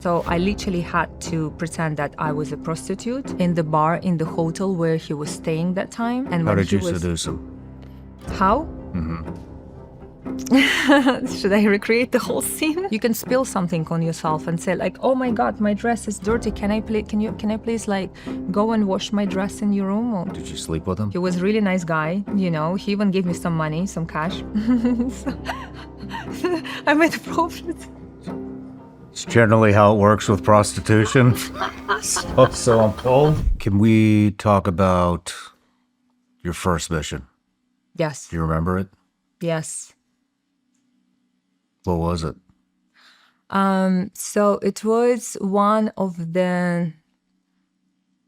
So I literally had to pretend that I was a prostitute in the bar in the hotel where he was staying that time. And How when did he you was, seduce him? How? Should I recreate the whole scene? You can spill something on yourself and say like, "Oh my God, my dress is dirty. Can I please like go and wash my dress in your room?" Or, Did you sleep with him? he was a really nice guy, you know. He even gave me some money, some cash. I made a profit. It's generally how it works with prostitution. so I'm told. Can we talk about your first mission? Yes. Do you remember it? Yes. What was it? So it was one of the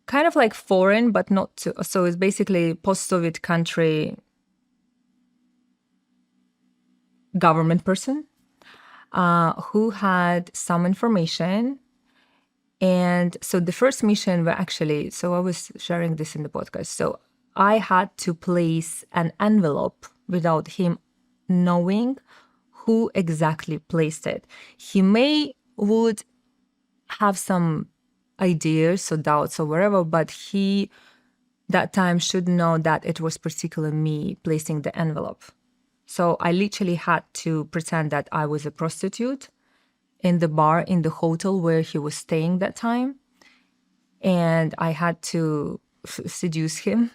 kind of like foreign, but not too, so it's basically post-Soviet country government person who had some information. And so the first mission were actually, so I was sharing this in the podcast. So I had to place an envelope without him knowing who exactly placed it. He would have some ideas or doubts or whatever, but he that time should know that it was particularly me placing the envelope. So I literally had to pretend that I was a prostitute in the bar in the hotel where he was staying that time. And I had to seduce him,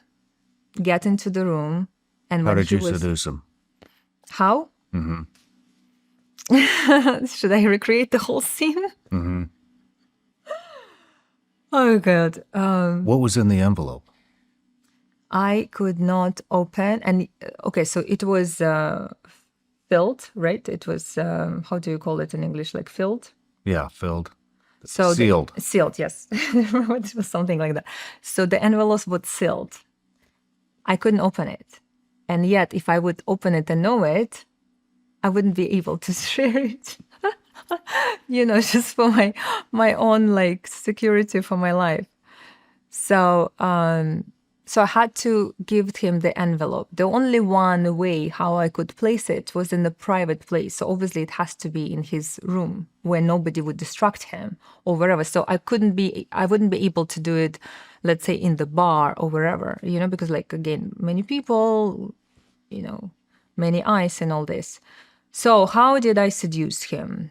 get into the room. And How when did he you was, seduce him? How? Should I recreate the whole scene? Oh, God. What was in the envelope? I could not open. And okay, so it was filled, right? It was, how do you call it in English? Like filled? Yeah, filled. So Sealed. Sealed, yes. It was something like that. So the envelope was sealed. I couldn't open it. And yet, if I would open it and know it, I wouldn't be able to share it. Just for my own like security for my life. So so I had to give him the envelope. The only one way how I could place it was in a private place. So obviously it has to be in his room where nobody would distract him or wherever. So I wouldn't be able to do it, let's say in the bar or wherever, because like again, many people, many eyes and all this. So how did I seduce him?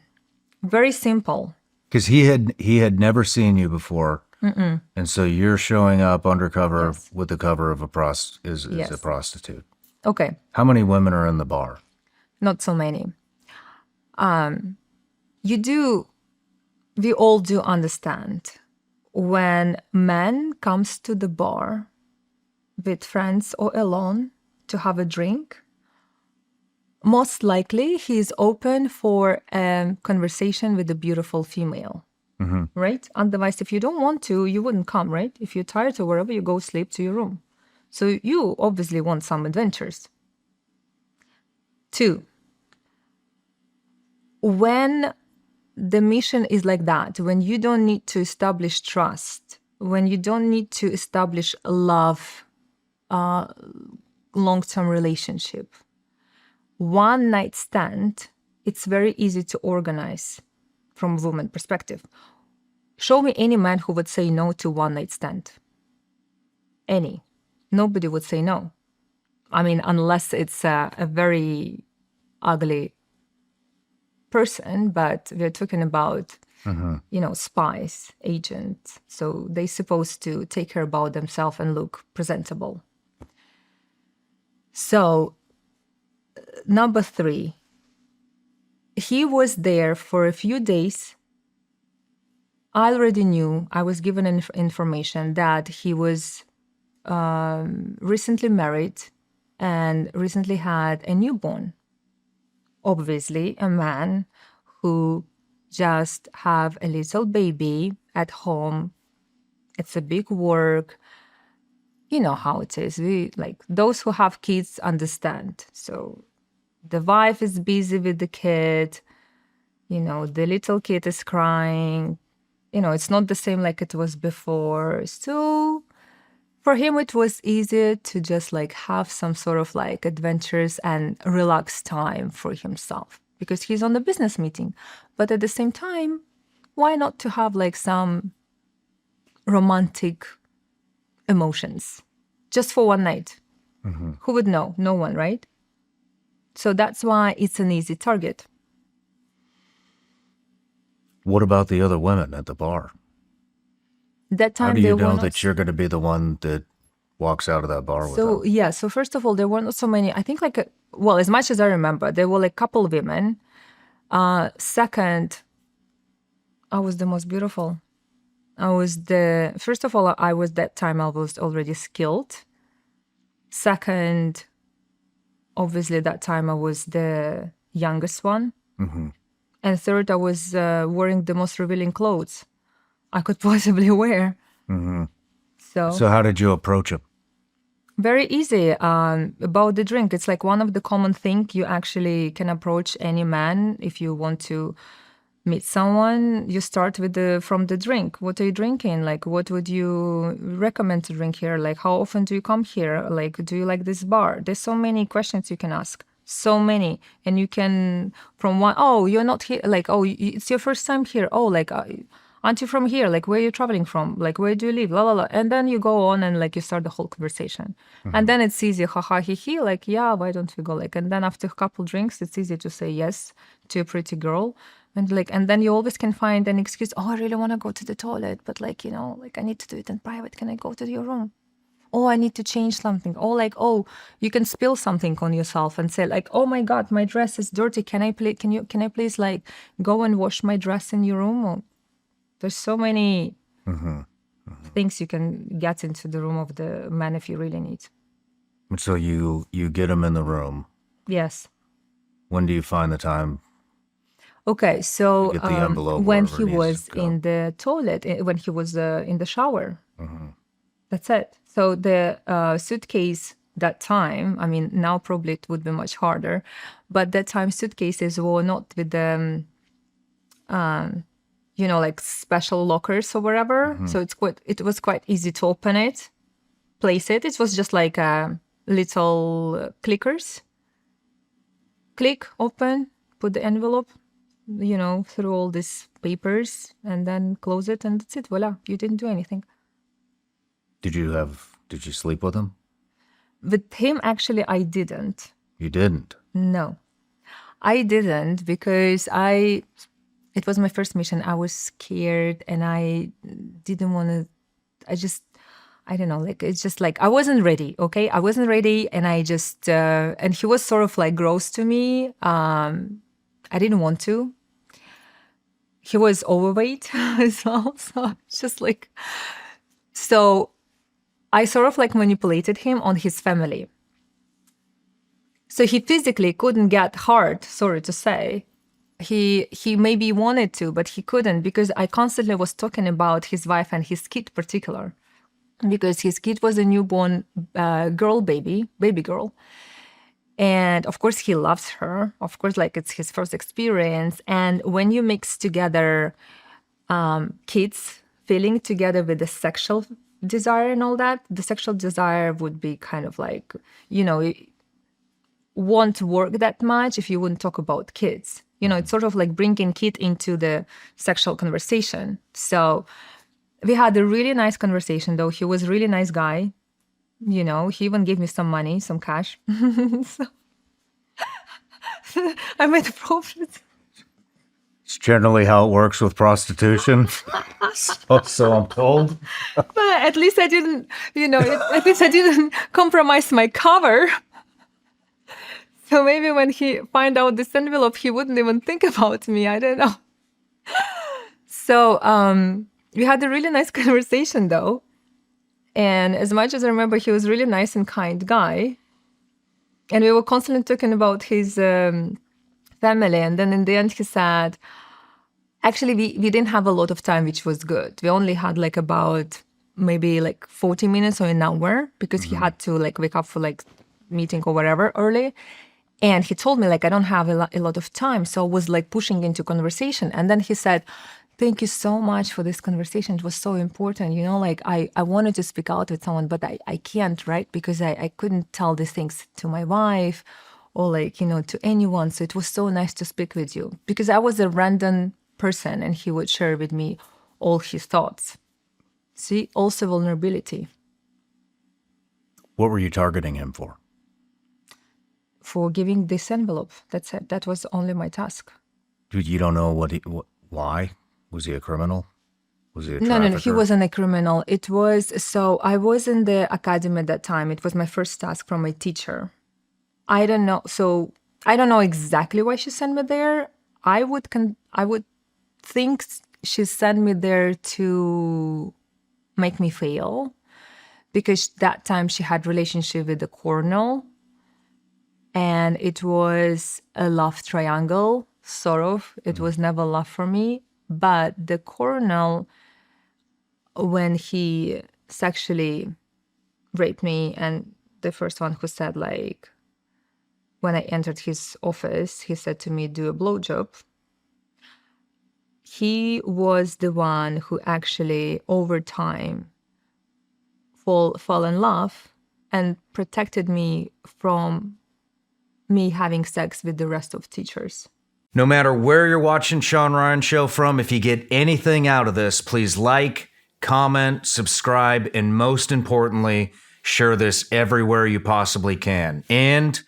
Very simple. Because he had never seen you before. And so you're showing up undercover Yes. with the cover of is Yes. a prostitute. Okay, How many women are in the bar? not so many. We all do understand when man comes to the bar with friends or alone to have a drink, most likely he's open for a conversation with a beautiful female, right? Otherwise, if you don't want to, you wouldn't come, right? If you're tired or wherever, you go sleep to your room. So you obviously want some adventures. 2, when the mission is like that, when you don't need to establish trust, when you don't need to establish love, long-term relationship, one night stand, it's very easy to organize from a woman perspective. Show me any man who would say no to one night stand. Any. Nobody would say no. I mean, unless it's a very ugly person, but we're talking about, spies, agents. So they're supposed to take care about themselves and look presentable. So, number 3, he was there for a few days. I already knew, I was given information that he was recently married and recently had a newborn. Obviously, a man who just have a little baby at home. It's a big work. You know how it is. Those who have kids understand. So the wife is busy with the kid. The little kid is crying. It's not the same like it was before. So for him, it was easier to just have some sort of adventures and relaxed time for himself because he's on the business meeting. But at the same time, why not to have like some romantic emotions just for one night? Who would know? No one, right? So that's why it's an easy target. What about the other women at the bar? That How time do they you were know not. that you're going to be the one that walks out of that bar with So them? yeah, so first of all, there were not so many. I think like well, as much as I remember, there were like a couple of women. Second, I was the most beautiful. First of all, I was that time I was already skilled. Second, obviously that time I was the youngest one. And third, I was wearing the most revealing clothes I could possibly wear. So how did you approach him? Very easy. About the drink, it's like one of the common thing you actually can approach any man if you want to meet someone. You start with from the drink. What are you drinking? Like, what would you recommend to drink here? Like, how often do you come here? Like, do you like this bar? There's so many questions you can ask. So many, and you can from one. Oh, you're not here. Like, oh, it's your first time here. Oh, like. Aren't you from here? Like, where are you traveling from? Like, where do you live? La la la. And then you go on and like you start the whole conversation. And then it's easy, haha, he he. Like, yeah, why don't we go? Like, and then after a couple drinks, it's easy to say yes to a pretty girl. And like, and then you always can find an excuse. Oh, I really want to go to the toilet, but like, like I need to do it in private. Can I go to your room? Oh, I need to change something. Oh, like, oh, you can spill something on yourself and say like, oh my God, my dress is dirty. Can I please like go and wash my dress in your room? Or, there's so many things you can get into the room of the man if you really need. So you get him in the room. Yes. When do you find the time? Okay, so get the envelope when wherever he it needs was to go. in the toilet, when he was in the shower, that's it. So the suitcase that time, I mean, now probably it would be much harder, but that time suitcases were not with the like special lockers or whatever. So it was quite easy to open it, place it. It was just like little clickers. Click, open, put the envelope, through all these papers, and then close it, and that's it. Voila, you didn't do anything. Did you sleep with him? With him, actually, I didn't. You didn't. No, I didn't because it was my first mission. I was scared and I didn't want to, I don't know, like, it's just like, I wasn't ready, okay? I wasn't ready and and he was sort of like gross to me. I didn't want to. He was overweight as well, so it's just like, so I sort of like manipulated him on his family. So he physically couldn't get hard, sorry to say. He maybe wanted to, but he couldn't because I constantly was talking about his wife and his kid particular. Because his kid was a newborn baby girl. And of course, he loves her. Of course, like it's his first experience. And when you mix together kids feeling together with the sexual desire and all that, the sexual desire would be kind of like, it won't work that much if you wouldn't talk about kids. It's sort of like bringing kid into the sexual conversation. So we had a really nice conversation, though. He was a really nice guy. He even gave me some money, some cash. So I made a profit. It's generally how it works with prostitution. So I'm told. But at least I didn't, at least I didn't compromise my cover. So maybe when he find out this envelope, he wouldn't even think about me. I don't know. So we had a really nice conversation, though. And as much as I remember, he was a really nice and kind guy. And we were constantly talking about his family. And then in the end, he said, actually, we didn't have a lot of time, which was good. We only had like about maybe like 40 minutes or an hour because he had to like wake up for like meeting or whatever early. And he told me like, I don't have a lot of time. So I was like pushing into conversation. And then he said, thank you so much for this conversation. It was so important. Like I wanted to speak out with someone, but I can't, right? Because I couldn't tell these things to my wife or like, to anyone. So it was so nice to speak with you because I was a random person, and he would share with me all his thoughts. See, also vulnerability. What were you targeting him for? For giving this envelope. That's it. That was only my task. You don't know why? Was he a criminal? Was he a No, trafficker? he wasn't a criminal. It was, so I was in the academy at that time. It was my first task from my teacher. I don't know. So I don't know exactly why she sent me there. I would think she sent me there to make me fail, because that time she had relationship with the colonel, and it was a love triangle, sort of. It was never love for me. But the colonel, when he sexually raped me, and the first one who said, like, when I entered his office, he said to me, do a blowjob. He was the one who actually, over time, fall in love and protected me from me having sex with the rest of teachers. No matter where you're watching Shawn Ryan Show from, if you get anything out of this, please like, comment, subscribe, and most importantly, share this everywhere you possibly can. And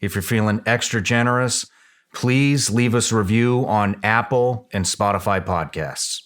if you're feeling extra generous, please leave us a review on Apple and Spotify podcasts.